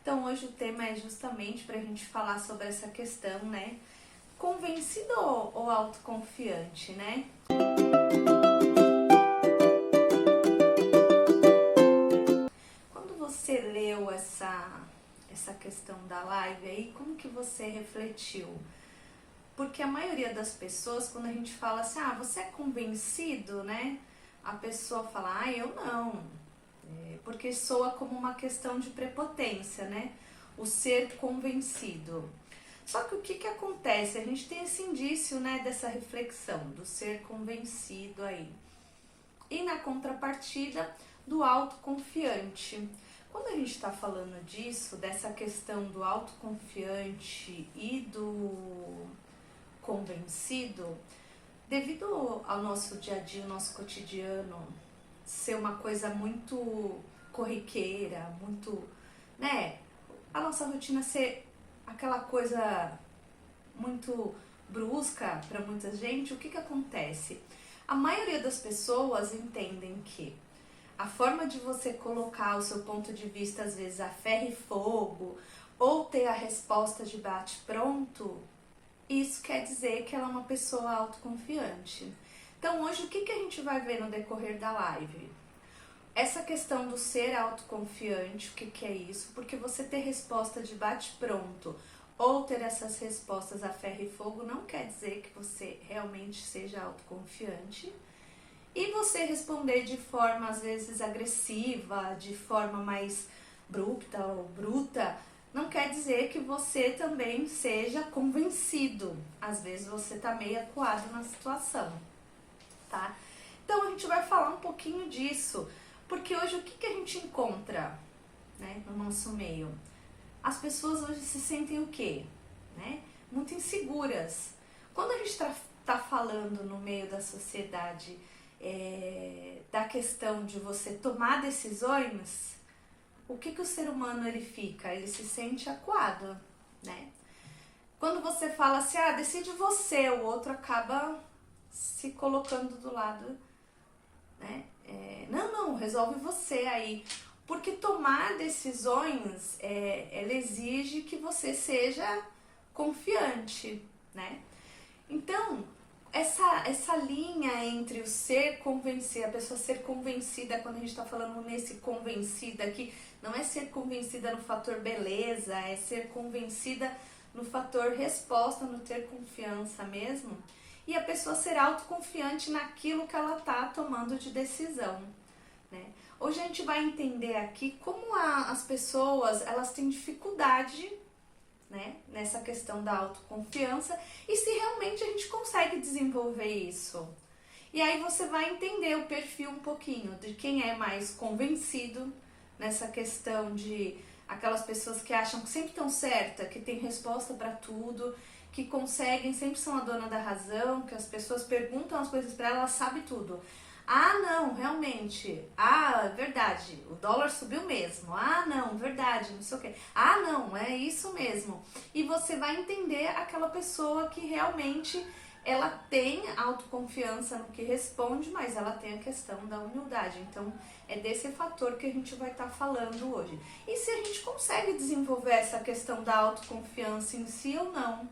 Então hoje o tema é justamente para a gente falar sobre essa questão, né? Convencido ou autoconfiante, né? Quando você leu essa questão da live aí, como que você refletiu? Porque a maioria das pessoas, quando a gente fala assim, você é convencido, né? A pessoa fala, eu não. Porque soa como uma questão de prepotência, né? O ser convencido. Só que o que acontece? A gente tem esse indício, né, dessa reflexão, do ser convencido aí. E na contrapartida, do autoconfiante. Quando a gente está falando disso, dessa questão do autoconfiante e do convencido, devido ao nosso dia a dia, o nosso cotidiano ser uma coisa muito corriqueira, muito, né? A nossa rotina ser aquela coisa muito brusca para muita gente, o que acontece? A maioria das pessoas entendem que a forma de você colocar o seu ponto de vista, às vezes, a ferro e fogo, ou ter a resposta de bate-pronto, isso quer dizer que ela é uma pessoa autoconfiante. Então, hoje, o que a gente vai ver no decorrer da live? Essa questão do ser autoconfiante, o que é isso? Porque você ter resposta de bate-pronto ou ter essas respostas a ferro e fogo não quer dizer que você realmente seja autoconfiante. E você responder de forma, às vezes, agressiva, de forma mais abrupta ou bruta, não quer dizer que você também seja convencido. Às vezes você tá meio acuado na situação, tá? Então a gente vai falar um pouquinho disso, porque hoje o que a gente encontra, né, no nosso meio? As pessoas hoje se sentem o quê? Né? Muito inseguras. Quando a gente tá falando no meio da sociedade da questão de você tomar decisões, o que o ser humano ele fica? Ele se sente acuado, né? Quando você fala assim, decide você, o outro acaba se colocando do lado, né? Não, resolve você aí. Porque tomar decisões, ela exige que você seja confiante, né? Então, essa linha entre o ser convencido, a pessoa ser convencida, quando a gente está falando nesse convencida aqui, não é ser convencida no fator beleza, é ser convencida no fator resposta, no ter confiança mesmo, e a pessoa ser autoconfiante naquilo que ela está tomando de decisão, né? Hoje a gente vai entender aqui como as pessoas elas têm dificuldade, né, nessa questão da autoconfiança e se realmente a gente consegue desenvolver isso. E aí você vai entender o perfil um pouquinho de quem é mais convencido nessa questão de aquelas pessoas que acham que sempre estão certas, que tem resposta para tudo, que conseguem, sempre são a dona da razão, que as pessoas perguntam as coisas para ela sabe tudo. Não, realmente. Verdade, o dólar subiu mesmo. Não, verdade, não sei o quê. Não, é isso mesmo. E você vai entender aquela pessoa que realmente ela tem autoconfiança no que responde, mas ela tem a questão da humildade. Então, é desse fator que a gente vai estar falando hoje. E se a gente consegue desenvolver essa questão da autoconfiança em si ou não,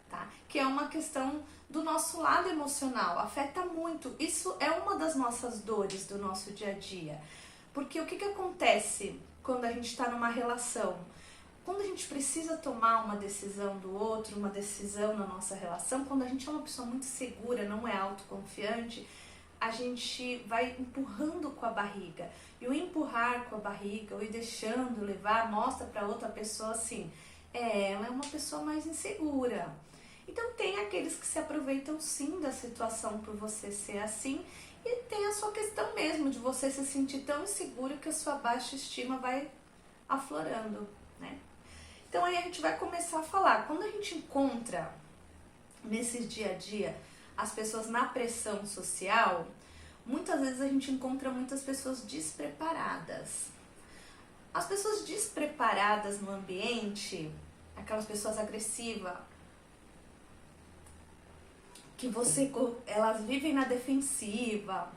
tá? Que é uma questão do nosso lado emocional, afeta muito. Isso é uma das nossas dores do nosso dia a dia. Porque o que acontece quando a gente está numa relação? Quando a gente precisa tomar uma decisão do outro, uma decisão na nossa relação, quando a gente é uma pessoa muito segura, não é autoconfiante, a gente vai empurrando com a barriga. E o empurrar com a barriga, ou ir deixando levar, mostra para outra pessoa assim, ela é uma pessoa mais insegura. Então tem aqueles que se aproveitam sim da situação por você ser assim, e tem a sua questão mesmo de você se sentir tão inseguro que a sua baixa estima vai aflorando, né? Então aí a gente vai começar a falar, quando a gente encontra nesse dia a dia as pessoas na pressão social, muitas vezes a gente encontra muitas pessoas despreparadas. As pessoas despreparadas no ambiente, aquelas pessoas agressivas, que elas vivem na defensiva.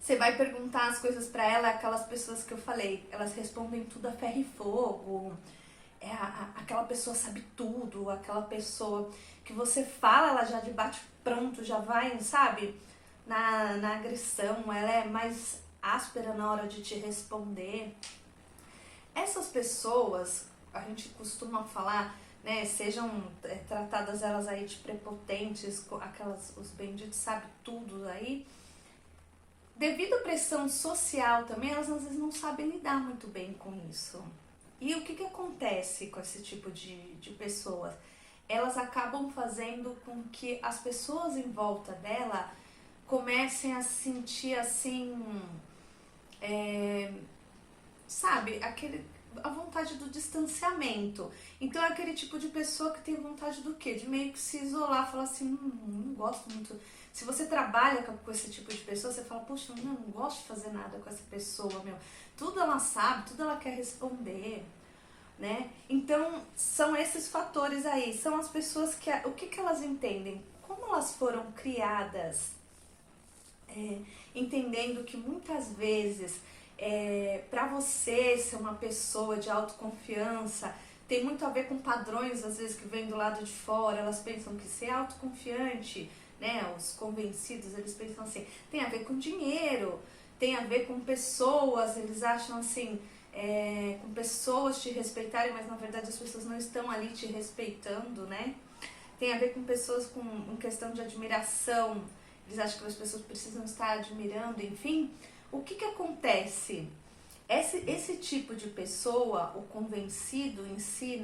Você vai perguntar as coisas pra ela, aquelas pessoas que eu falei, elas respondem tudo a ferro e fogo, aquela pessoa sabe tudo, aquela pessoa que você fala, ela já de bate pronto, já vai, sabe, na agressão, ela é mais áspera na hora de te responder. Essas pessoas, a gente costuma falar, né, sejam tratadas elas aí de prepotentes, aquelas, os benditos sabe tudo aí, devido à pressão social também, elas às vezes não sabem lidar muito bem com isso. E o que acontece com esse tipo de pessoas? Elas acabam fazendo com que as pessoas em volta dela comecem a sentir assim, sabe, a vontade do distanciamento. Então é aquele tipo de pessoa que tem vontade do quê? De meio que se isolar, falar assim, não gosto muito. Se você trabalha com esse tipo de pessoa, você fala, poxa, não gosto de fazer nada com essa pessoa, meu. Tudo ela sabe, tudo ela quer responder, né? Então são esses fatores aí, são as pessoas que, o que elas entendem? Como elas foram criadas, entendendo que muitas vezes para você ser uma pessoa de autoconfiança tem muito a ver com padrões às vezes que vêm do lado de fora. Elas pensam que ser autoconfiante, né, os convencidos, eles pensam assim, tem a ver com dinheiro, tem a ver com pessoas, eles acham assim, com pessoas te respeitarem, mas na verdade as pessoas não estão ali te respeitando, né? Tem a ver com pessoas com questão de admiração, eles acham que as pessoas precisam estar admirando, enfim. O que acontece? Esse tipo de pessoa, o convencido em si,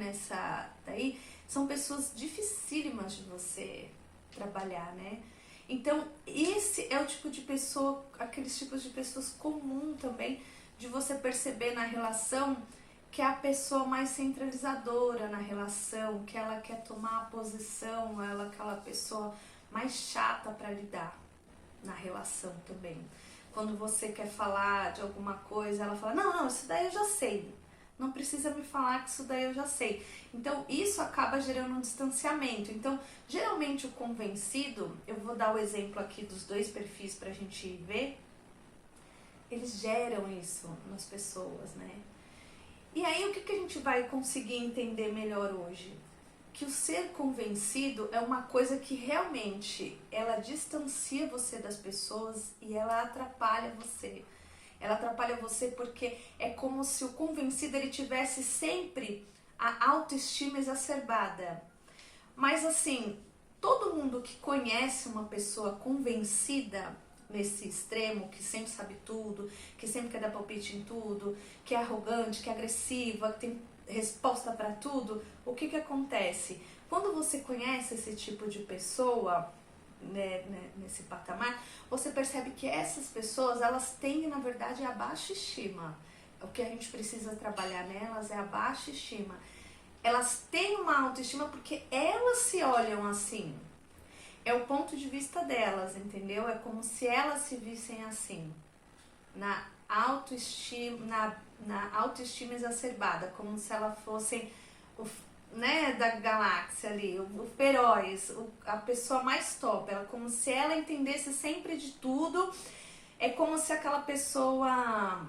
daí, são pessoas dificílimas de você trabalhar, né? Então, esse é o tipo de pessoa, aqueles tipos de pessoas comum também, de você perceber na relação que é a pessoa mais centralizadora na relação, que ela quer tomar a posição, ela é aquela pessoa mais chata para lidar na relação também. Quando você quer falar de alguma coisa, ela fala, não, isso daí eu já sei. Não precisa me falar que isso daí eu já sei. Então, isso acaba gerando um distanciamento. Então, geralmente o convencido, eu vou dar o exemplo aqui dos dois perfis pra gente ver, eles geram isso nas pessoas, né? E aí, o que a gente vai conseguir entender melhor hoje? Que o ser convencido é uma coisa que realmente ela distancia você das pessoas e ela atrapalha você. Ela atrapalha você porque é como se o convencido ele tivesse sempre a autoestima exacerbada. Mas assim, todo mundo que conhece uma pessoa convencida nesse extremo, que sempre sabe tudo, que sempre quer dar palpite em tudo, que é arrogante, que é agressiva, que tem resposta para tudo, o que acontece? Quando você conhece esse tipo de pessoa, né, nesse patamar, você percebe que essas pessoas, elas têm, na verdade, a baixa estima. O que a gente precisa trabalhar nelas é a baixa estima. Elas têm uma autoestima porque elas se olham assim. É o ponto de vista delas, entendeu? É como se elas se vissem assim, na autoestima, na autoestima exacerbada, como se elas fossem né, da galáxia ali, o feroz, a pessoa mais top, como se ela entendesse sempre de tudo. É como se aquela pessoa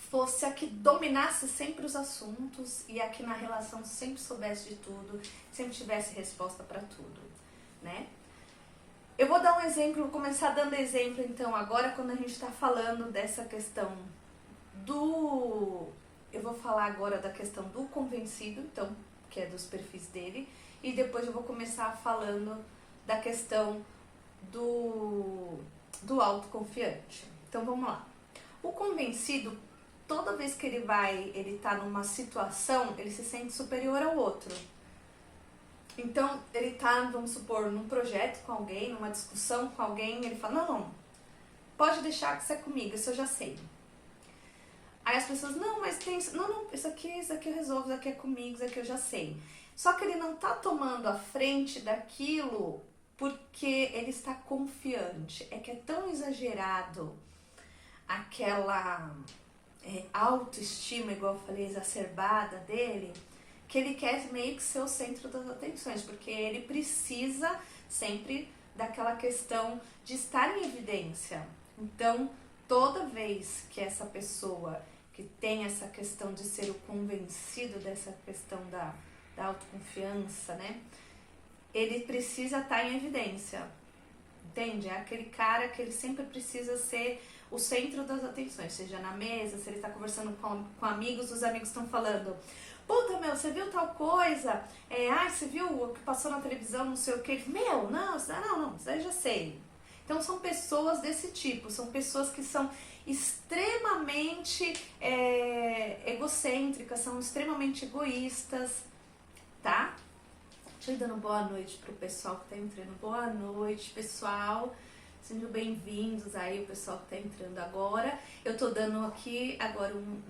fosse a que dominasse sempre os assuntos e a que na relação sempre soubesse de tudo, sempre tivesse resposta para tudo, né? Eu vou dar um exemplo, vou começar dando exemplo então agora quando a gente está falando dessa questão eu vou falar agora da questão do convencido, então, que é dos perfis dele, e depois eu vou começar falando da questão do autoconfiante. Então vamos lá. O convencido, toda vez que ele tá numa situação, ele se sente superior ao outro. Então, ele tá, vamos supor, num projeto com alguém, numa discussão com alguém, ele fala, não, pode deixar que isso é comigo, isso eu já sei. Aí as pessoas, não, mas tem, não, isso aqui eu resolvo, isso aqui é comigo, isso aqui eu já sei. Só que ele não tá tomando a frente daquilo porque ele está confiante. É que é tão exagerado aquela autoestima, igual eu falei, exacerbada dele, que ele quer meio que ser o centro das atenções, porque ele precisa sempre daquela questão de estar em evidência. Então, toda vez que essa pessoa que tem essa questão de ser o convencido dessa questão da autoconfiança, né? Ele precisa estar em evidência, entende? É aquele cara que ele sempre precisa ser o centro das atenções, seja na mesa, se ele está conversando com amigos, os amigos estão falando: puta, meu, você viu tal coisa? Ai, você viu o que passou na televisão, não sei o que. Meu, não, isso aí já sei. Então são pessoas desse tipo, são pessoas que são extremamente egocêntricas, são extremamente egoístas, tá? Deixa eu ir dando boa noite pro pessoal que tá entrando. Boa noite, pessoal. Sejam bem-vindos aí, o pessoal que tá entrando agora. Eu tô dando aqui agora um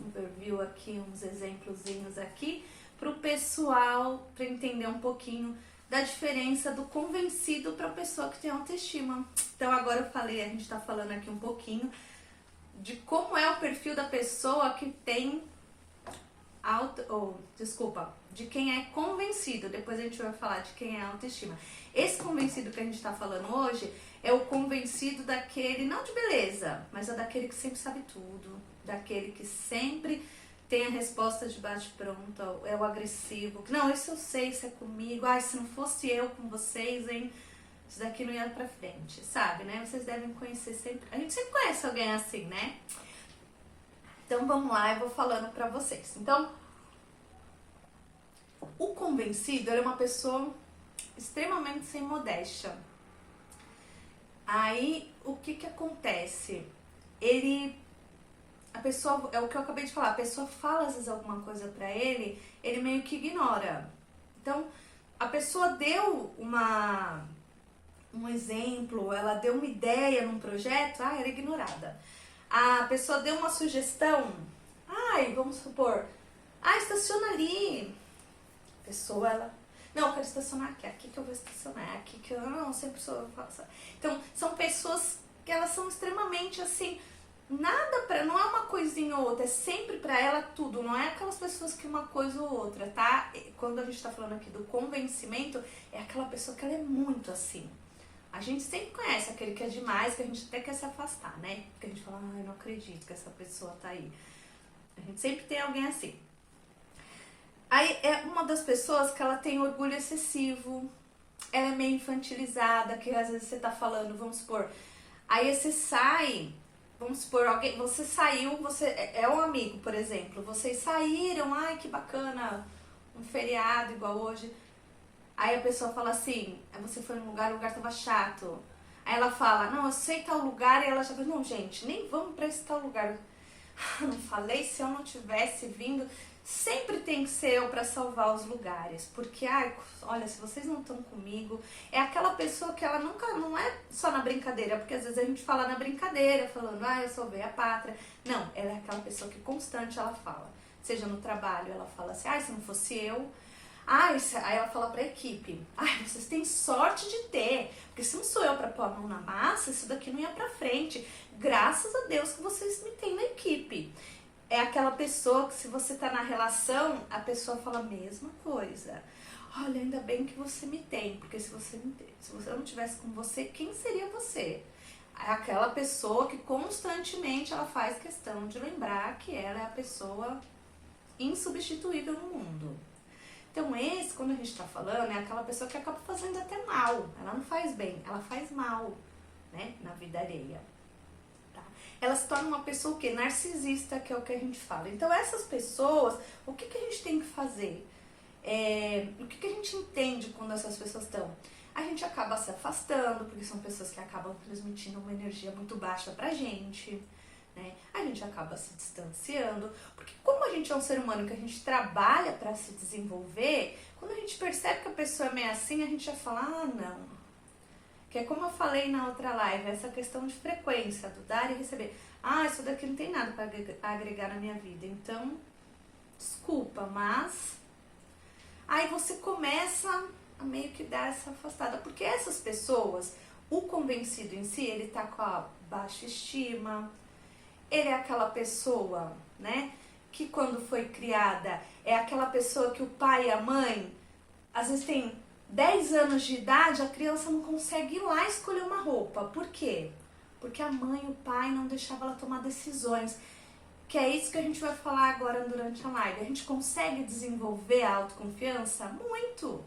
overview aqui, uns exemplozinhos aqui pro pessoal, para entender um pouquinho da diferença do convencido para a pessoa que tem autoestima. Então agora eu falei, a gente tá falando aqui um pouquinho de como é o perfil da pessoa que tem de quem é convencido. Depois a gente vai falar de quem é autoestima. Esse convencido que a gente tá falando hoje é o convencido daquele, não de beleza, mas é daquele que sempre sabe tudo, daquele que sempre tem a resposta de bate-pronto, é o agressivo. Não, isso eu sei, isso é comigo. Ai, se não fosse eu com vocês, hein? Isso daqui não ia pra frente, sabe, né? Vocês devem conhecer sempre. A gente sempre conhece alguém assim, né? Então vamos lá, eu vou falando pra vocês. Então, o convencido, ele é uma pessoa extremamente sem modéstia. Aí, o que acontece? A pessoa, é o que eu acabei de falar, a pessoa fala às vezes alguma coisa pra ele, ele meio que ignora. Então, a pessoa deu um exemplo, ela deu uma ideia num projeto, ela é ignorada. A pessoa deu uma sugestão, vamos supor, estaciona ali. A pessoa, não, eu quero estacionar aqui que eu vou estacionar, aqui que eu não, sempre sou. Então, são pessoas que elas são extremamente assim, não é uma coisinha ou outra, é sempre pra ela tudo, não é aquelas pessoas que uma coisa ou outra, tá? Quando a gente tá falando aqui do convencimento, é aquela pessoa que ela é muito assim. A gente sempre conhece aquele que é demais, que a gente até quer se afastar, né? Porque a gente fala, não acredito que essa pessoa tá aí. A gente sempre tem alguém assim. Aí é uma das pessoas que ela tem orgulho excessivo, ela é meio infantilizada, que às vezes você tá falando, vamos supor, aí você sai, vamos supor, você saiu, você é um amigo, por exemplo, vocês saíram, ai que bacana, um feriado igual hoje. Aí a pessoa fala assim, você foi num lugar, o lugar tava chato. Aí ela fala, não, eu sei tal lugar, e ela já fala, não, gente, nem vamos pra esse tal lugar. Não falei, se eu não tivesse vindo, sempre tem que ser eu pra salvar os lugares. Porque, olha, se vocês não estão comigo, é aquela pessoa que ela nunca, não é só na brincadeira, porque às vezes a gente fala na brincadeira, falando, eu sou veia pátria. Não, ela é aquela pessoa que constante ela fala. Seja no trabalho, ela fala assim, se não fosse eu. Aí ela fala pra equipe, vocês têm sorte de ter, porque se não sou eu pra pôr a mão na massa, isso daqui não ia pra frente. Graças a Deus que vocês me têm na equipe. É aquela pessoa que se você tá na relação, a pessoa fala a mesma coisa. Olha, ainda bem que você me tem, porque se eu não tivesse com você, quem seria você? É aquela pessoa que constantemente ela faz questão de lembrar que ela é a pessoa insubstituível no mundo. Então esse, quando a gente tá falando, é aquela pessoa que acaba fazendo até mal. Ela não faz bem, ela faz mal, né, na vida alheia. Tá? Ela se torna uma pessoa o quê? Narcisista, que é o que a gente fala. Então essas pessoas, o que a gente tem que fazer? O que a gente entende quando essas pessoas estão? A gente acaba se afastando, porque são pessoas que acabam transmitindo uma energia muito baixa pra gente. Né? A gente acaba se distanciando, porque como a gente é um ser humano que a gente trabalha para se desenvolver, quando a gente percebe que a pessoa é meio assim, a gente já fala, não. Que é como eu falei na outra live, essa questão de frequência, do dar e receber. Isso daqui não tem nada para agregar na minha vida, então, desculpa, mas... Aí você começa a meio que dar essa afastada, porque essas pessoas, o convencido em si, ele tá com a baixa estima. Ele é aquela pessoa, né, que quando foi criada, é aquela pessoa que o pai e a mãe, às vezes tem 10 anos de idade, a criança não consegue ir lá escolher uma roupa. Por quê? Porque a mãe e o pai não deixavam ela tomar decisões. Que é isso que a gente vai falar agora durante a live. A gente consegue desenvolver a autoconfiança? Muito!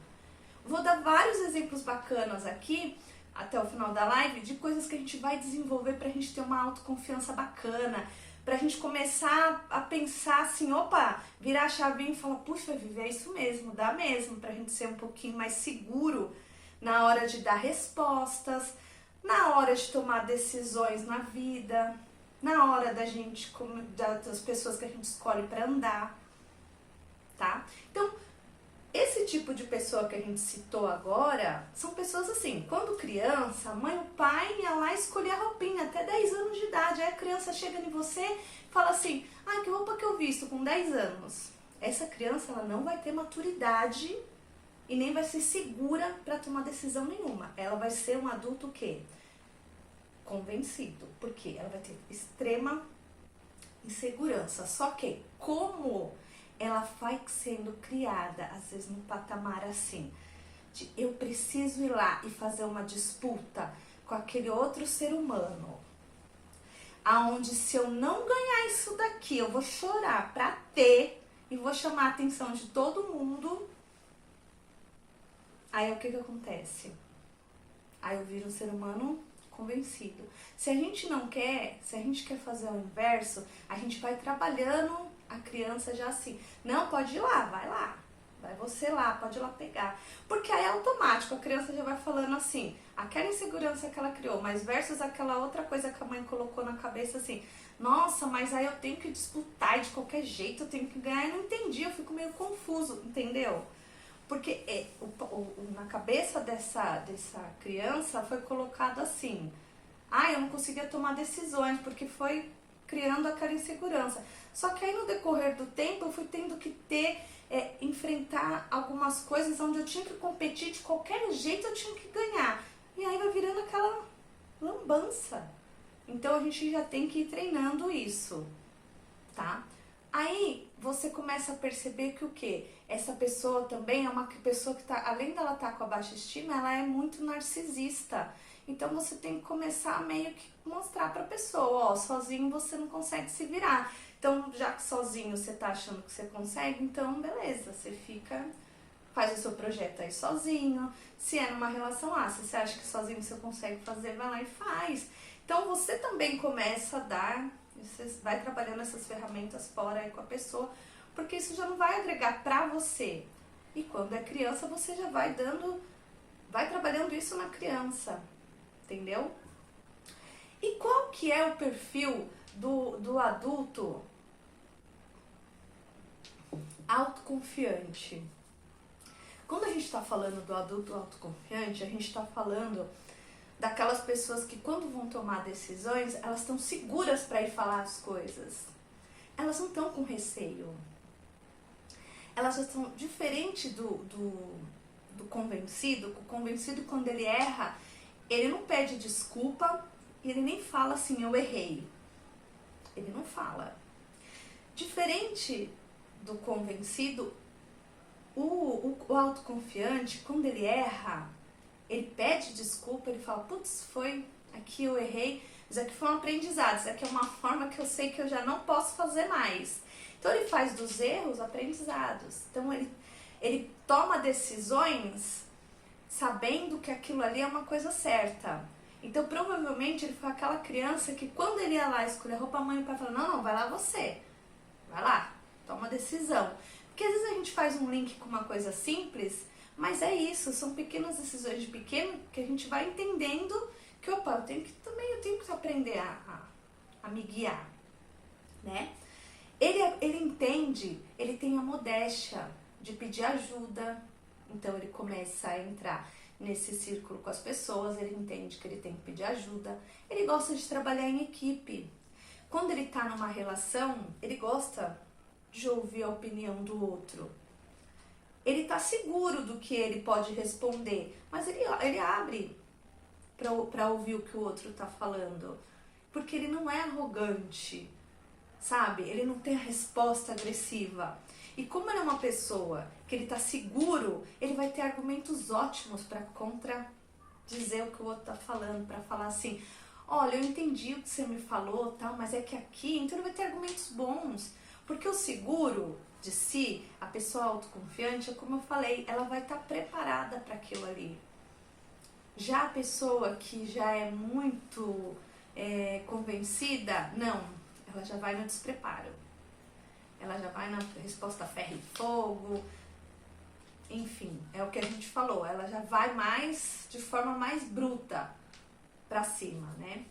Vou dar vários exemplos bacanas aqui, até o final da live, de coisas que a gente vai desenvolver pra gente ter uma autoconfiança bacana, pra gente começar a pensar assim, opa, virar a chavinha e falar, puxa, Vivi, é isso mesmo, dá mesmo, pra gente ser um pouquinho mais seguro na hora de dar respostas, na hora de tomar decisões na vida, na hora da gente, das pessoas que a gente escolhe para andar, tá? Então, esse tipo de pessoa que a gente citou agora, são pessoas assim, quando criança, a mãe e o pai ia lá escolher a roupinha, até 10 anos de idade, aí a criança chega em você e fala assim, ah, que roupa que eu visto com 10 anos? Essa criança, ela não vai ter maturidade e nem vai ser segura para tomar decisão nenhuma. Ela vai ser um adulto o quê? Convencido, porque ela vai ter extrema insegurança. Só que como ela vai sendo criada, às vezes no patamar assim, de eu preciso ir lá e fazer uma disputa com aquele outro ser humano, aonde se eu não ganhar isso daqui, eu vou chorar pra ter e vou chamar a atenção de todo mundo. Aí o que acontece? Aí eu viro um ser humano convencido. Se a gente não quer, se a gente quer fazer o inverso, a gente vai trabalhando a criança já assim. Não, pode ir lá, vai você lá, pode ir lá pegar. Porque aí é automático, a criança já vai falando assim, aquela insegurança que ela criou, mas versus aquela outra coisa que a mãe colocou na cabeça assim, nossa, mas aí eu tenho que disputar de qualquer jeito, eu tenho que ganhar, eu não entendi, eu fico meio confuso, entendeu? Porque na cabeça dessa criança foi colocado assim, eu não conseguia tomar decisões, porque foi criando aquela insegurança. Só que aí no decorrer do tempo eu fui tendo que enfrentar algumas coisas onde eu tinha que competir de qualquer jeito, eu tinha que ganhar. E aí vai virando aquela lambança. Então a gente já tem que ir treinando isso, tá? Aí você começa a perceber que o quê? Essa pessoa também é uma pessoa que tá, além dela estar com a baixa estima, ela é muito narcisista. Então você tem que começar a meio que mostrar pra pessoa, ó, sozinho você não consegue se virar. Então, já que sozinho você tá achando que você consegue, então beleza, você faz o seu projeto aí sozinho. Se é numa relação, se você acha que sozinho você consegue fazer, vai lá e faz. Então você também começa a você vai trabalhando essas ferramentas fora aí com a pessoa, porque isso já não vai agregar pra você. E quando é criança, você já vai trabalhando isso na criança, entendeu? E qual que é o perfil do adulto autoconfiante? Quando a gente está falando do adulto autoconfiante, a gente está falando daquelas pessoas que quando vão tomar decisões, elas estão seguras para ir falar as coisas. Elas não estão com receio. Elas já estão diferente do convencido. O convencido, quando ele erra, ele não pede desculpa e ele nem fala assim, eu errei. Ele não fala. Diferente do convencido, o autoconfiante, quando ele erra, ele pede desculpa, ele fala, putz, aqui eu errei, isso aqui foi um aprendizado, isso aqui é uma forma que eu sei que eu já não posso fazer mais. Então ele faz dos erros aprendizados. Então ele toma decisões sabendo que aquilo ali é uma coisa certa. Então provavelmente ele foi aquela criança que quando ele ia lá escolher roupa, a mãe e o pai falaram, não, vai lá você, vai lá, toma decisão. Porque às vezes a gente faz um link com uma coisa simples, mas é isso, são pequenas decisões de pequeno que a gente vai entendendo que, opa, eu tenho que aprender a me guiar, né? Ele entende, ele tem a modéstia de pedir ajuda, então ele começa a entrar nesse círculo com as pessoas, ele entende que ele tem que pedir ajuda, ele gosta de trabalhar em equipe. Quando ele tá numa relação, ele gosta de ouvir a opinião do outro. Ele tá seguro do que ele pode responder, mas ele abre para ouvir o que o outro tá falando, porque ele não é arrogante, sabe? Ele não tem a resposta agressiva. E como ele é uma pessoa que ele tá seguro, ele vai ter argumentos ótimos para contradizer o que o outro tá falando, para falar assim, olha, eu entendi o que você me falou, tal, mas é que aqui, então ele vai ter argumentos bons, porque o seguro de si, a pessoa autoconfiante, é como eu falei, ela vai estar preparada para aquilo ali. Já a pessoa que já é muito convencida, não, ela já vai no despreparo, ela já vai na resposta ferro e fogo, enfim, é o que a gente falou, ela já vai mais, de forma mais bruta pra cima, né?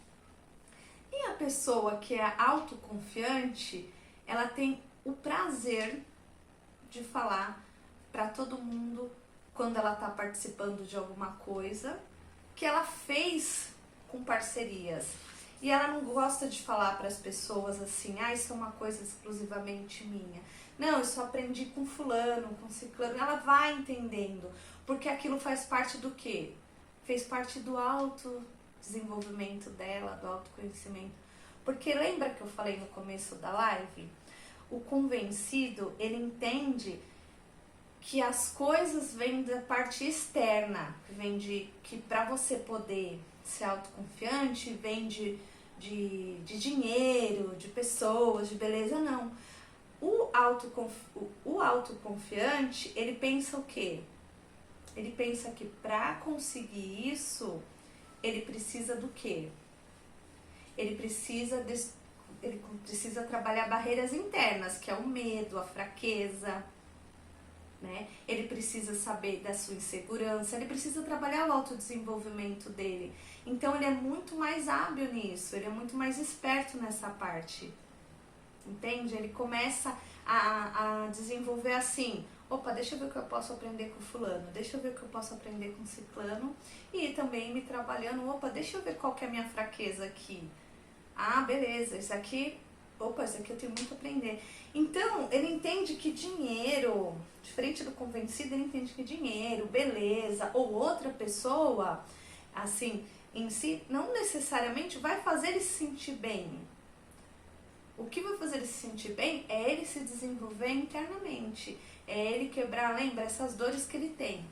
E a pessoa que é autoconfiante, ela tem o prazer de falar pra todo mundo quando ela tá participando de alguma coisa que ela fez com parcerias. E ela não gosta de falar para as pessoas assim, ah, isso é uma coisa exclusivamente minha. Não, isso eu aprendi com fulano, com ciclano. Ela vai entendendo, porque aquilo faz parte do quê? Fez parte do autodesenvolvimento dela, do autoconhecimento. Porque lembra que eu falei no começo da live? O convencido, ele entende que as coisas vêm da parte externa, vem de que para você poder ser autoconfiante, vem de dinheiro, de pessoas, de beleza, não. O autoconfiante, ele pensa o quê? Ele pensa que para conseguir isso, ele precisa do quê? Ele precisa trabalhar barreiras internas, que é o medo, a fraqueza, né? Ele precisa saber da sua insegurança, ele precisa trabalhar o autodesenvolvimento dele. Então ele é muito mais hábil nisso, ele é muito mais esperto nessa parte. Entende? Ele começa a desenvolver assim, opa, deixa eu ver o que eu posso aprender com fulano, deixa eu ver o que eu posso aprender com ciclano, e também me trabalhando, opa, deixa eu ver qual que é a minha fraqueza aqui. Ah, beleza, isso aqui, opa, isso aqui eu tenho muito a aprender. Então, ele entende que dinheiro, diferente do convencido, ele entende que dinheiro, beleza, ou outra pessoa, assim, em si, não necessariamente vai fazer ele se sentir bem. O que vai fazer ele se sentir bem é ele se desenvolver internamente, é ele quebrar, lembra, essas dores que ele tem,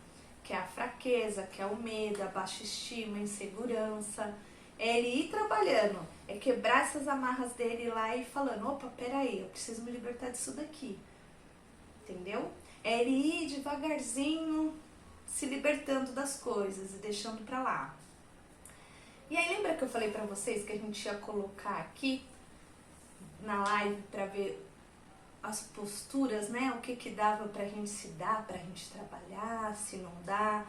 que é a fraqueza, que é o medo, a baixa estima, a insegurança. É ele ir trabalhando, é quebrar essas amarras dele lá e falando, opa, peraí, eu preciso me libertar disso daqui, entendeu? É ele ir devagarzinho se libertando das coisas e deixando pra lá. E aí lembra que eu falei pra vocês que a gente ia colocar aqui na live pra ver as posturas, né? O que dava pra gente se dar, pra gente trabalhar, se não dá.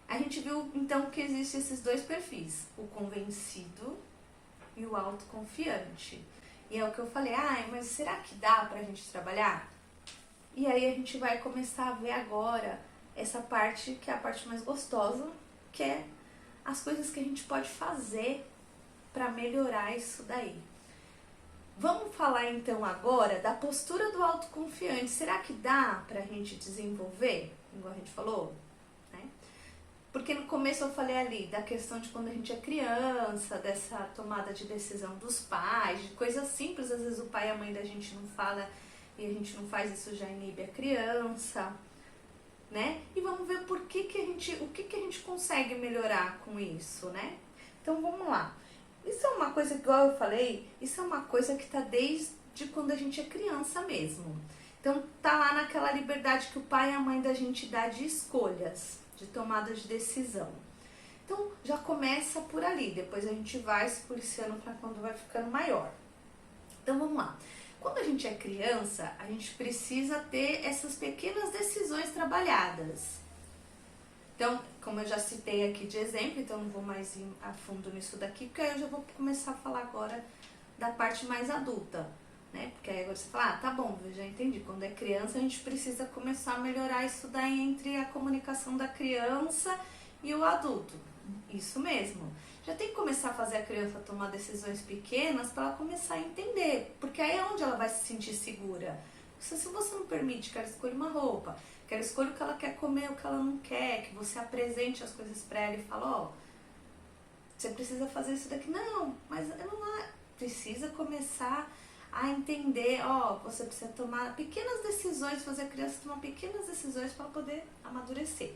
A gente viu então que existem esses dois perfis, o convencido e o autoconfiante. E é o que eu falei, mas será que dá pra gente trabalhar? E aí a gente vai começar a ver agora essa parte que é a parte mais gostosa, que é as coisas que a gente pode fazer para melhorar isso daí. Vamos falar então agora da postura do autoconfiante. Será que dá pra gente desenvolver, igual a gente falou? Porque no começo eu falei ali da questão de quando a gente é criança, dessa tomada de decisão dos pais, de coisas simples, às vezes o pai e a mãe da gente não fala e a gente não faz, isso já inibe a criança, né? E vamos ver o que a gente consegue melhorar com isso, né? Então vamos lá. Isso é uma coisa, igual eu falei, isso é uma coisa que tá desde quando a gente é criança mesmo. Então tá lá naquela liberdade que o pai e a mãe da gente dá de escolhas, de tomada de decisão. Então já começa por ali, depois a gente vai se policiando para quando vai ficando maior. Então vamos lá. Quando a gente é criança, a gente precisa ter essas pequenas decisões trabalhadas. Então, como eu já citei aqui de exemplo, então não vou mais ir a fundo nisso daqui, porque aí eu já vou começar a falar agora da parte mais adulta, né? Porque aí agora você fala, tá bom, eu já entendi, quando é criança a gente precisa começar a melhorar isso daí entre a comunicação da criança e o adulto. Isso mesmo. Já tem que começar a fazer a criança tomar decisões pequenas para ela começar a entender, porque aí é onde ela vai se sentir segura. Se você não permite que ela escolha uma roupa, que ela escolha o que ela quer comer, o que ela não quer, que você apresente as coisas para ela e fala, você precisa fazer isso daqui. Não, mas não precisa começar a entender, você precisa tomar pequenas decisões, fazer a criança tomar pequenas decisões para poder amadurecer.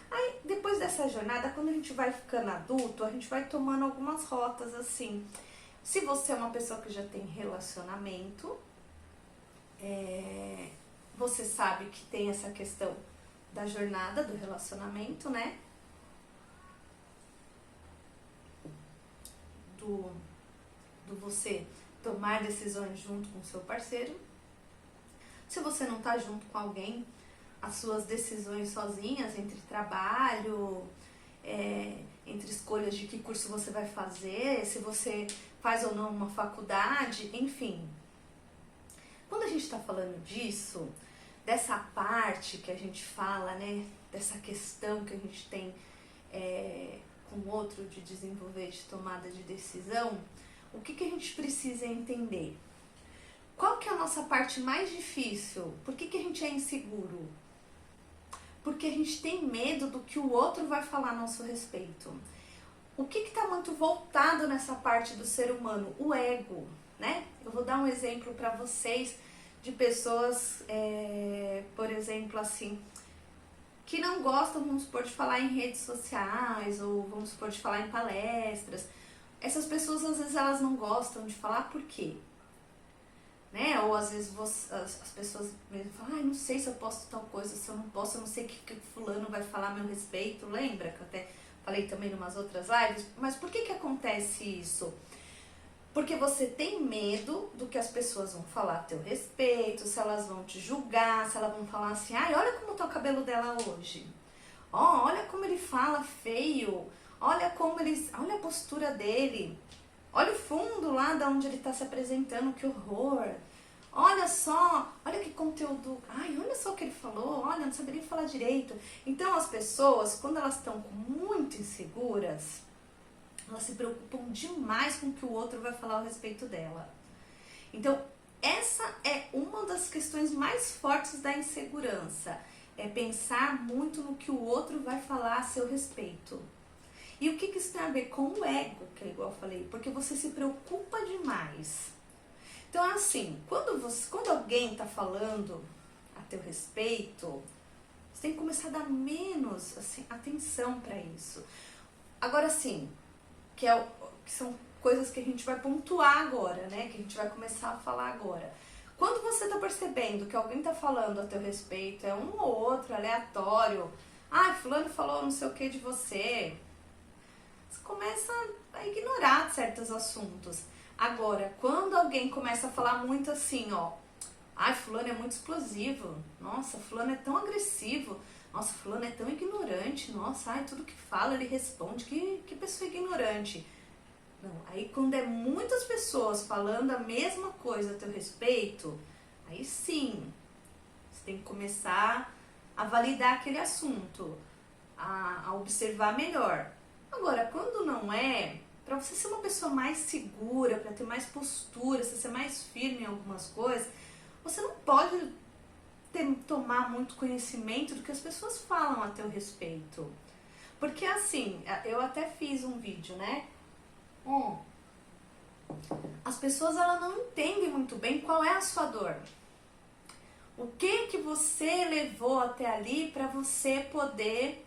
Aí, depois dessa jornada, quando a gente vai ficando adulto, a gente vai tomando algumas rotas assim. Se você é uma pessoa que já tem relacionamento, você sabe que tem essa questão da jornada do relacionamento, né? Do você tomar decisões junto com o seu parceiro. Se você não tá junto com alguém, as suas decisões sozinhas entre trabalho, entre escolhas de que curso você vai fazer, se você faz ou não uma faculdade, enfim. Quando a gente está falando disso, dessa parte que a gente fala, né, dessa questão que a gente tem com o outro de desenvolver, de tomada de decisão, o que a gente precisa entender? Qual que é a nossa parte mais difícil? Por que a gente é inseguro? Porque a gente tem medo do que o outro vai falar a nosso respeito. O que está muito voltado nessa parte do ser humano? O ego, né? Eu vou dar um exemplo para vocês de pessoas, por exemplo, assim, que não gostam, vamos supor, de falar em redes sociais, ou vamos supor, de falar em palestras. Essas pessoas, às vezes, elas não gostam de falar por quê? Né? Ou às vezes as pessoas mesmo falam, não sei se eu posto tal coisa, se eu não posso, eu não sei o que fulano vai falar a meu respeito. Lembra que eu até falei também em umas outras lives? Mas por que acontece isso? Porque você tem medo do que as pessoas vão falar a teu respeito, se elas vão te julgar, se elas vão falar assim, ai, olha como tá o cabelo dela hoje. Olha como ele fala feio, olha a postura dele. Olha o fundo lá de onde ele está se apresentando, que horror. Olha só, olha que conteúdo. Ai, olha só o que ele falou, olha, não saberia falar direito. Então as pessoas, quando elas estão muito inseguras, elas se preocupam demais com o que o outro vai falar a respeito dela. Então, essa é uma das questões mais fortes da insegurança. É pensar muito no que o outro vai falar a seu respeito. E o que isso tem a ver com o ego, que é igual eu falei? Porque você se preocupa demais. Então, assim, quando alguém está falando a teu respeito, você tem que começar a dar menos assim, atenção para isso. Agora, assim, que são coisas que a gente vai pontuar agora, né? Que a gente vai começar a falar agora. Quando você está percebendo que alguém está falando a teu respeito, é um ou outro aleatório, fulano falou não sei o que de você, você começa a ignorar certos assuntos. Agora, quando alguém começa a falar muito assim, fulano é muito explosivo, nossa, fulano é tão agressivo, nossa, fulano é tão ignorante, nossa, tudo que fala ele responde, que pessoa ignorante. Não, aí quando é muitas pessoas falando a mesma coisa a teu respeito, aí sim, você tem que começar a validar aquele assunto, a observar melhor. Agora, quando não é, para você ser uma pessoa mais segura, para ter mais postura, você ser mais firme em algumas coisas, você não pode tomar muito conhecimento do que as pessoas falam a teu respeito. Porque assim, eu até fiz um vídeo, né? As pessoas elas não entendem muito bem qual é a sua dor. O que você levou até ali para você poder,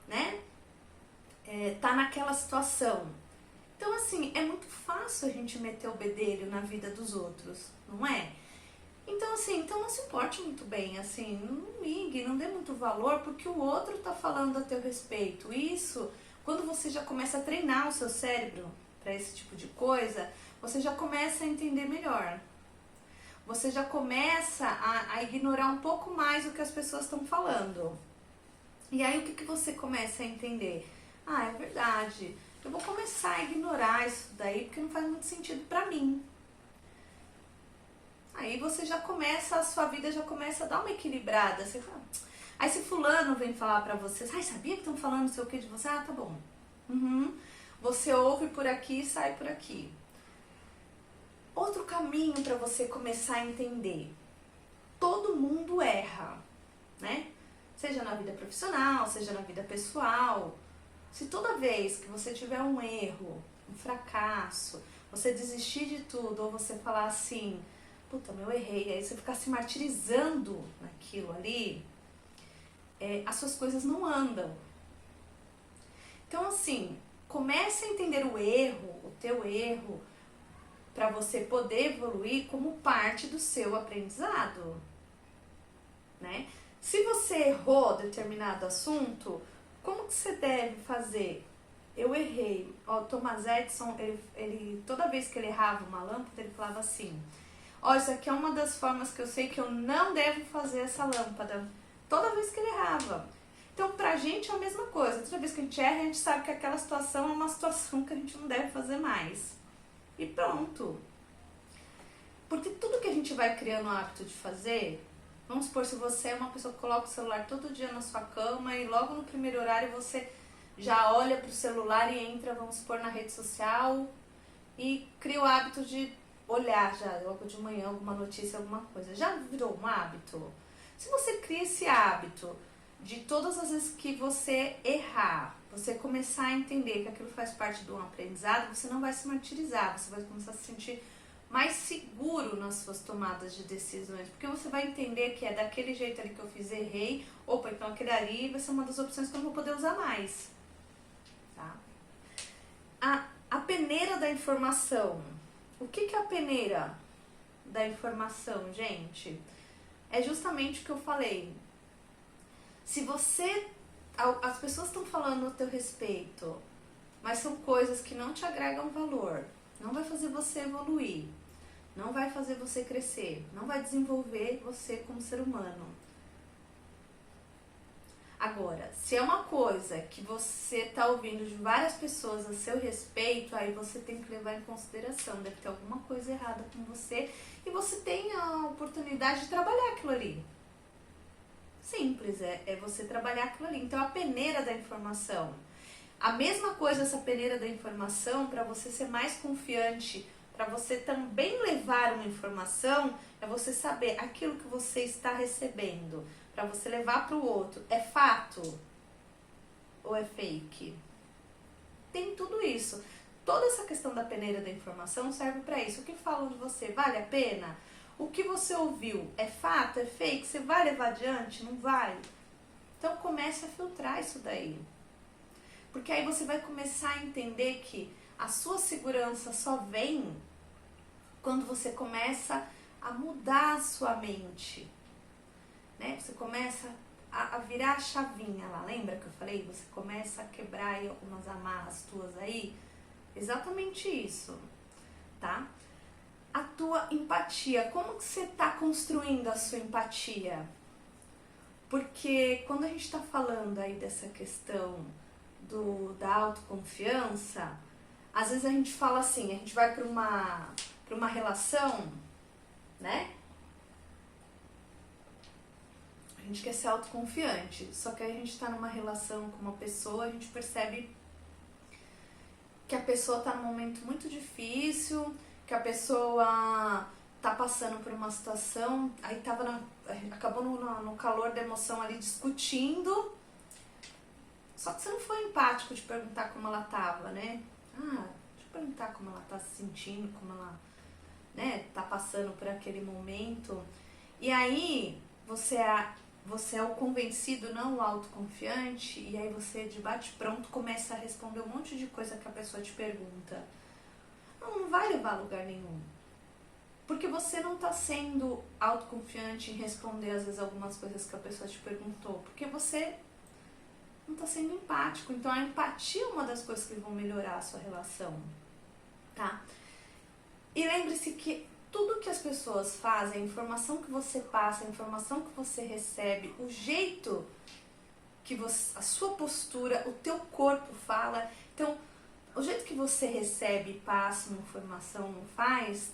né? Tá naquela situação. Então, assim, é muito fácil a gente meter o bedelho na vida dos outros, não é? Então, assim, não se importe muito bem, assim, não ligue, não dê muito valor porque o outro tá falando a teu respeito. Isso, quando você já começa a treinar o seu cérebro para esse tipo de coisa, você já começa a entender melhor. Você já começa a ignorar um pouco mais o que as pessoas estão falando. E aí, o que você começa a entender? É verdade, eu vou começar a ignorar isso daí porque não faz muito sentido pra mim. Aí você já começa, a sua vida já começa a dar uma equilibrada. Você fala, aí se fulano vem falar pra você, sabia que estão falando não sei o que de você? Tá bom. Você ouve por aqui e sai por aqui. Outro caminho pra você começar a entender. Todo mundo erra, né? Seja na vida profissional, seja na vida pessoal. Se toda vez que você tiver um erro, um fracasso, você desistir de tudo, ou você falar assim, puta, eu errei, aí você ficar se martirizando naquilo ali, as suas coisas não andam. Então, assim, comece a entender o teu erro, para você poder evoluir como parte do seu aprendizado, né? Se você errou determinado assunto, como que você deve fazer? Eu errei. Ó, o Thomas Edison, ele toda vez que ele errava uma lâmpada, ele falava assim: ó, isso aqui é uma das formas que eu sei que eu não devo fazer essa lâmpada. Toda vez que ele errava. Então, pra gente é a mesma coisa. Toda vez que a gente erra, a gente sabe que aquela situação é uma situação que a gente não deve fazer mais. E pronto. Porque tudo que a gente vai criando o hábito de fazer, vamos supor, se você é uma pessoa que coloca o celular todo dia na sua cama e logo no primeiro horário você já olha pro celular e entra, vamos supor, na rede social e cria o hábito de olhar já logo de manhã alguma notícia, alguma coisa. Já virou um hábito? Se você cria esse hábito de todas as vezes que você errar, você começar a entender que aquilo faz parte de um aprendizado, você não vai se martirizar, você vai começar a se sentir mais seguro nas suas tomadas de decisões, porque você vai entender que é daquele jeito ali que eu fiz, errei, opa, então aquele ali vai ser uma das opções que eu não vou poder usar mais. Tá? A peneira da informação. O que é a peneira da informação, gente? É justamente o que eu falei. Se você... As pessoas estão falando a teu respeito, mas são coisas que não te agregam valor, não vai fazer você evoluir, não vai fazer você crescer, não vai desenvolver você como ser humano. Agora, se é uma coisa que você está ouvindo de várias pessoas a seu respeito, aí você tem que levar em consideração, deve ter alguma coisa errada com você e você tem a oportunidade de trabalhar aquilo ali. Simples, é você trabalhar aquilo ali. Então, a peneira da informação. A mesma coisa essa peneira da informação, para você ser mais confiante, para você também levar uma informação, é você saber aquilo que você está recebendo, para você levar para o outro. É fato ou é fake? Tem tudo isso. Toda essa questão da peneira da informação serve para isso. O que falam de você vale a pena? O que você ouviu é fato, é fake? Você vai levar adiante? Não vai? Então comece a filtrar isso daí. Porque aí você vai começar a entender que a sua segurança só vem quando você começa a mudar a sua mente. Né? Você começa a virar a chavinha lá. Lembra que eu falei? Você começa a quebrar aí algumas amarras tuas aí. Exatamente isso. Tá? A tua empatia, como que você está construindo a sua empatia? Porque quando a gente está falando aí dessa questão da autoconfiança, às vezes a gente fala assim, a gente vai para uma relação, né? A gente quer ser autoconfiante, só que aí a gente está numa relação com uma pessoa, a gente percebe que a pessoa está num momento muito difícil, que a pessoa tá passando por uma situação, aí acabou no calor da emoção ali discutindo, só que você não foi empático de perguntar como ela tava, né? Deixa eu perguntar como ela tá se sentindo, como ela, né, tá passando por aquele momento. E aí você é o convencido, não o autoconfiante, e aí você de bate-pronto começa a responder um monte de coisa que a pessoa te pergunta. Não vai levar a lugar nenhum. Porque você não está sendo autoconfiante em responder, às vezes, algumas coisas que a pessoa te perguntou. Porque você não está sendo empático. Então, a empatia é uma das coisas que vão melhorar a sua relação. Tá? E lembre-se que tudo que as pessoas fazem, a informação que você passa, a informação que você recebe, o jeito que você, a sua postura, o teu corpo fala. Então, o jeito que você recebe, passa uma informação, faz,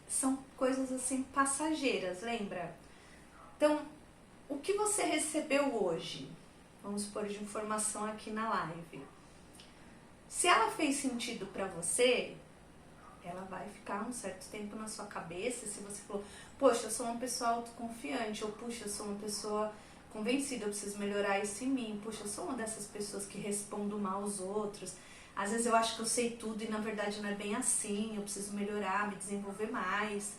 são coisas assim passageiras, lembra? Então, o que você recebeu hoje, vamos supor, de informação aqui na live, se ela fez sentido pra você, ela vai ficar um certo tempo na sua cabeça. Se você falou, poxa, eu sou uma pessoa autoconfiante, ou puxa, eu sou uma pessoa convencida, eu preciso melhorar isso em mim, puxa, eu sou uma dessas pessoas que respondo mal aos outros. Às vezes eu acho que eu sei tudo e na verdade não é bem assim, eu preciso melhorar, me desenvolver mais.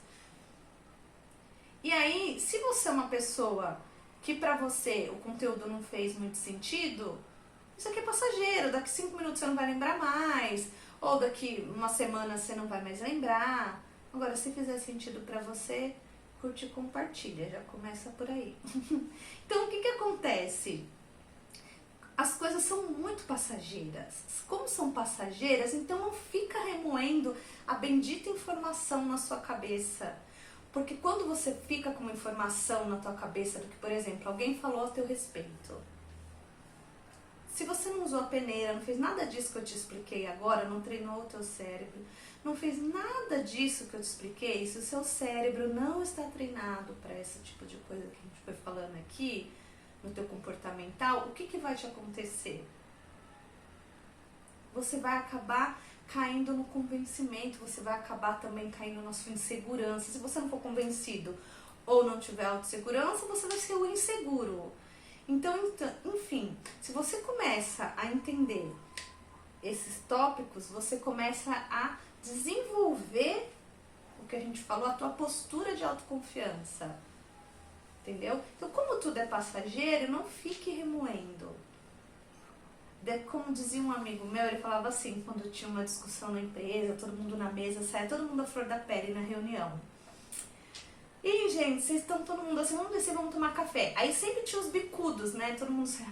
E aí, se você é uma pessoa que pra você o conteúdo não fez muito sentido, isso aqui é passageiro, daqui 5 minutos você não vai lembrar mais, ou daqui uma semana você não vai mais lembrar. Agora, se fizer sentido pra você, curte e compartilha, já começa por aí. Então, o que que acontece? As coisas são muito passageiras. Como são passageiras, então não fica remoendo a bendita informação na sua cabeça. Porque quando você fica com uma informação na tua cabeça do que, por exemplo, alguém falou a teu respeito, se você não usou a peneira, não fez nada disso que eu te expliquei agora, não treinou o teu cérebro, não fez nada disso que eu te expliquei, se o seu cérebro não está treinado para esse tipo de coisa que a gente foi falando aqui, no teu comportamental, o que que vai te acontecer? Você vai acabar caindo no convencimento, você vai acabar também caindo na sua insegurança. Se você não for convencido ou não tiver autossegurança, você vai ser o inseguro. Então, enfim, se você começa a entender esses tópicos, você começa a desenvolver o que a gente falou, a tua postura de autoconfiança. Entendeu? Então, como tudo é passageiro, não fique remoendo. Como dizia um amigo meu, ele falava assim, quando tinha uma discussão na empresa, todo mundo na mesa, saia todo mundo à flor da pele na reunião. E, gente, vocês estão todo mundo assim, vamos descer, vamos tomar café. Aí sempre tinha os bicudos, né? Todo mundo saia,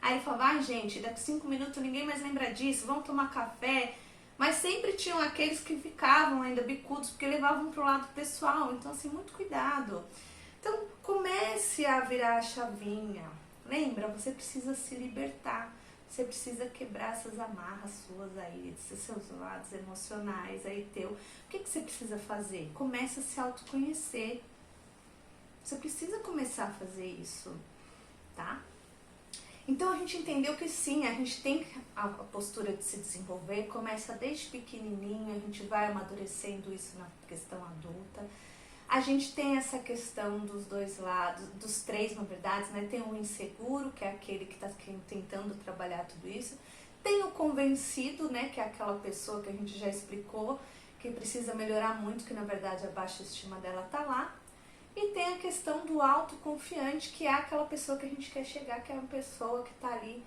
Aí ele falava, ai, gente, daqui 5 minutos ninguém mais lembra disso, vamos tomar café. Mas sempre tinham aqueles que ficavam ainda bicudos, porque levavam pro lado pessoal. Então, assim, muito cuidado. Então, comece a virar a chavinha. Lembra, você precisa se libertar. Você precisa quebrar essas amarras suas aí, esses seus lados emocionais aí teu. O que que você precisa fazer? Comece a se autoconhecer. Você precisa começar a fazer isso, tá? Então a gente entendeu que sim, a gente tem a postura de se desenvolver, começa desde pequenininho, a gente vai amadurecendo isso na questão adulta. A gente tem essa questão dos dois lados, dos três, na verdade, né? Tem o inseguro, que é aquele que está tentando trabalhar tudo isso. Tem o convencido, né? Que é aquela pessoa que a gente já explicou, que precisa melhorar muito, que na verdade a baixa estima dela tá lá. E tem a questão do autoconfiante, que é aquela pessoa que a gente quer chegar, que é uma pessoa que está ali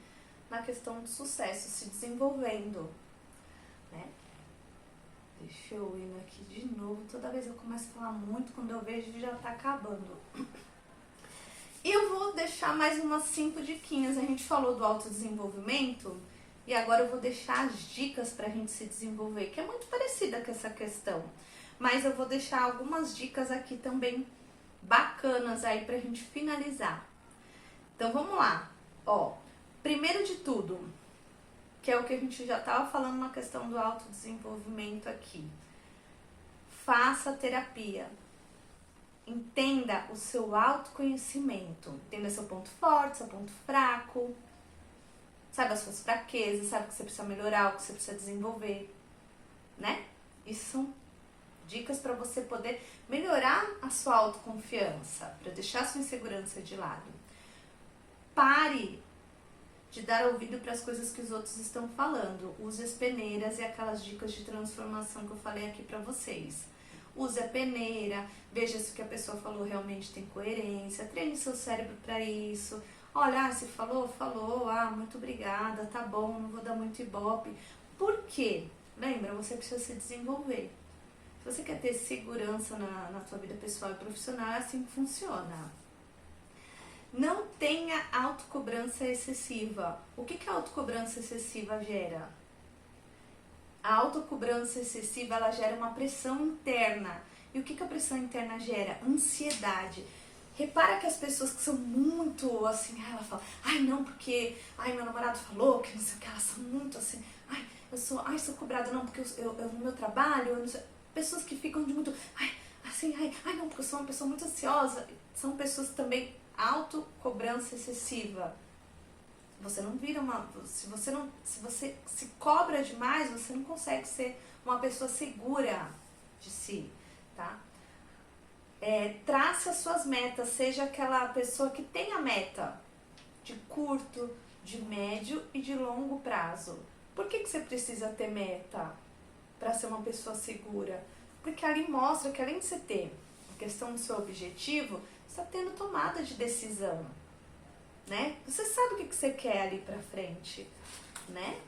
na questão do sucesso, se desenvolvendo, né? Deixa eu ir aqui de novo. Toda vez eu começo a falar muito, quando eu vejo já tá acabando. E eu vou deixar mais umas 5 diquinhas. A gente falou do autodesenvolvimento e agora eu vou deixar as dicas pra gente se desenvolver, que é muito parecida com essa questão. Mas eu vou deixar algumas dicas aqui também bacanas aí pra gente finalizar. Então vamos lá. Ó, primeiro de tudo, que é o que a gente já estava falando na questão do autodesenvolvimento aqui. Faça terapia. Entenda o seu autoconhecimento. Entenda seu ponto forte, seu ponto fraco. Saiba as suas fraquezas, sabe o que você precisa melhorar, o que você precisa desenvolver. Né? Isso são dicas para você poder melhorar a sua autoconfiança, para deixar a sua insegurança de lado. Pare de dar ouvido para as coisas que os outros estão falando. Use as peneiras e aquelas dicas de transformação que eu falei aqui para vocês. Use a peneira, veja se o que a pessoa falou realmente tem coerência, treine seu cérebro para isso. Olha, se falou, muito obrigada, tá bom, não vou dar muito ibope. Por quê? Lembra, você precisa se desenvolver. Se você quer ter segurança na sua vida pessoal e profissional, é assim que funciona. Não tenha autocobrança excessiva. O que a autocobrança excessiva gera? A autocobrança excessiva, ela gera uma pressão interna. E o que a pressão interna gera? Ansiedade. Repara que as pessoas que são muito assim, ela fala, ai não, porque meu namorado falou que não sei o que, elas são muito assim, eu sou cobrada, não, porque eu no meu trabalho, eu não sei. Pessoas que ficam de muito, ai não, porque eu sou uma pessoa muito ansiosa. São pessoas também autocobrança excessiva. Você não vira se você se cobra demais, você não consegue ser uma pessoa segura de si, tá? Trace as suas metas, seja aquela pessoa que tenha meta de curto, de médio e de longo prazo. Por que você precisa ter meta para ser uma pessoa segura? Porque ali mostra que além de você ter a questão do seu objetivo, Você está tendo tomada de decisão, né? Você sabe o que você quer ali pra frente, né?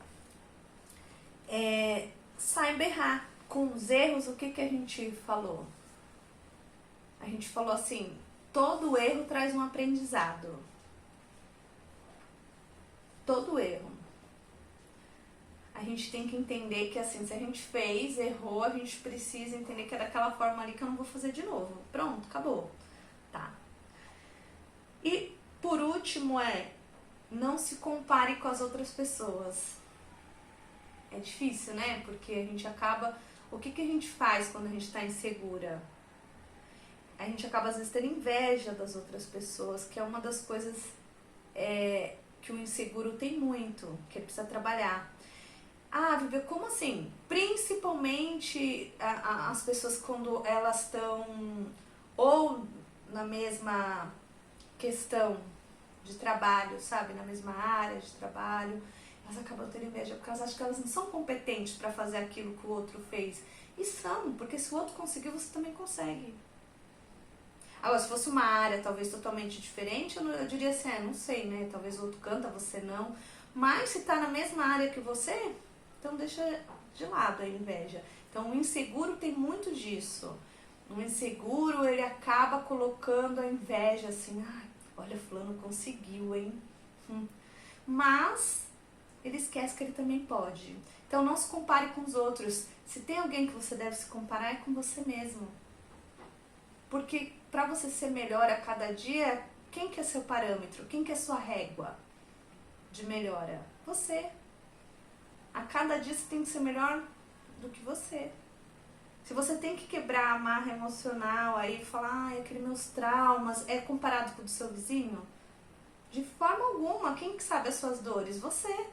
Saiba errar. Com os erros, o que a gente falou? A gente falou assim, todo erro traz um aprendizado. Todo erro. A gente tem que entender que assim, se a gente fez, errou, a gente precisa entender que é daquela forma ali que eu não vou fazer de novo. Pronto, acabou. Tá. E por último não se compare com as outras pessoas. É difícil, né? Porque a gente acaba... O que a gente faz quando a gente está insegura? A gente acaba às vezes tendo inveja das outras pessoas, que é uma das coisas que o inseguro tem muito, que ele precisa trabalhar. Ah, Vivi, como assim? Principalmente as pessoas quando elas estão ou na mesma questão de trabalho, sabe? Na mesma área de trabalho, elas acabam tendo inveja porque elas acham que elas não são competentes para fazer aquilo que o outro fez. E são, porque se o outro conseguiu, você também consegue. Agora, se fosse uma área talvez totalmente diferente, eu diria assim, não sei, né? Talvez o outro canta, você não. Mas se tá na mesma área que você, então deixa de lado a inveja. Então o inseguro tem muito disso. O inseguro, ele acaba colocando a inveja assim, olha, fulano conseguiu, hein? Mas ele esquece que ele também pode. Então não se compare com os outros. Se tem alguém que você deve se comparar, é com você mesmo. Porque para você ser melhor a cada dia, quem que é seu parâmetro? Quem que é sua régua de melhora? Você. A cada dia você tem que ser melhor do que você. Se você tem que quebrar a marra emocional aí e falar, aqueles meus traumas, é comparado com o do seu vizinho? De forma alguma. Quem que sabe as suas dores? Você.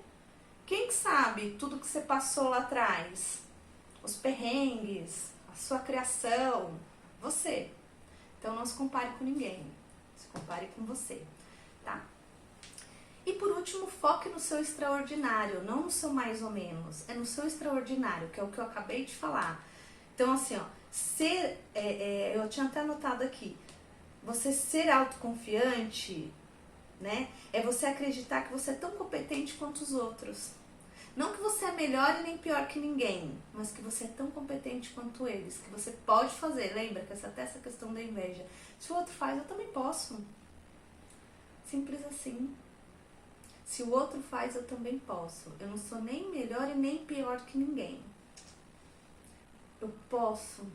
Quem que sabe tudo que você passou lá atrás? Os perrengues, a sua criação? Você. Então não se compare com ninguém. Se compare com você, tá? E por último, foque no seu extraordinário, não no seu mais ou menos. É no seu extraordinário, que é o que eu acabei de falar. Então assim, eu tinha até anotado aqui. Você ser autoconfiante, né? É você acreditar que você é tão competente quanto os outros. Não que você é melhor e nem pior que ninguém, mas que você é tão competente quanto eles, que você pode fazer. Lembra que até essa questão da inveja. Se o outro faz, eu também posso. Simples assim. Se o outro faz, eu também posso. Eu não sou nem melhor e nem pior que ninguém. Eu posso.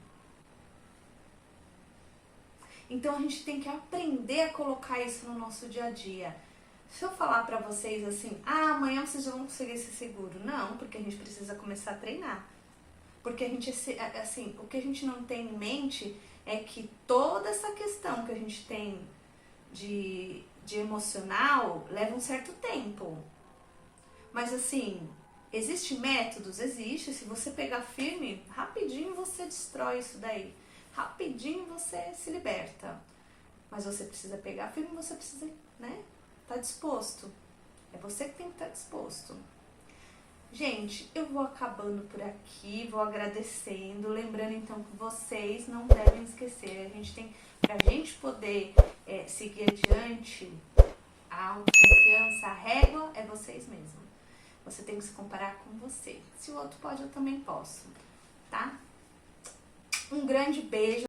Então a gente tem que aprender a colocar isso no nosso dia a dia. Se eu falar pra vocês assim, amanhã vocês já vão conseguir ser seguro. Não, porque a gente precisa começar a treinar. Porque a gente, assim, o que a gente não tem em mente é que toda essa questão que a gente tem de emocional leva um certo tempo. Mas assim, existem métodos? Existe. Se você pegar firme, rapidinho você destrói isso daí. Rapidinho você se liberta. Mas você precisa pegar firme, você precisa, né? Tá disposto. É você que tem que estar disposto. Gente, eu vou acabando por aqui, vou agradecendo, lembrando então que vocês não devem esquecer, pra gente poder seguir adiante, a autoconfiança, a régua é vocês mesmos. Você tem que se comparar com você. Se o outro pode, eu também posso, tá? Um grande beijo.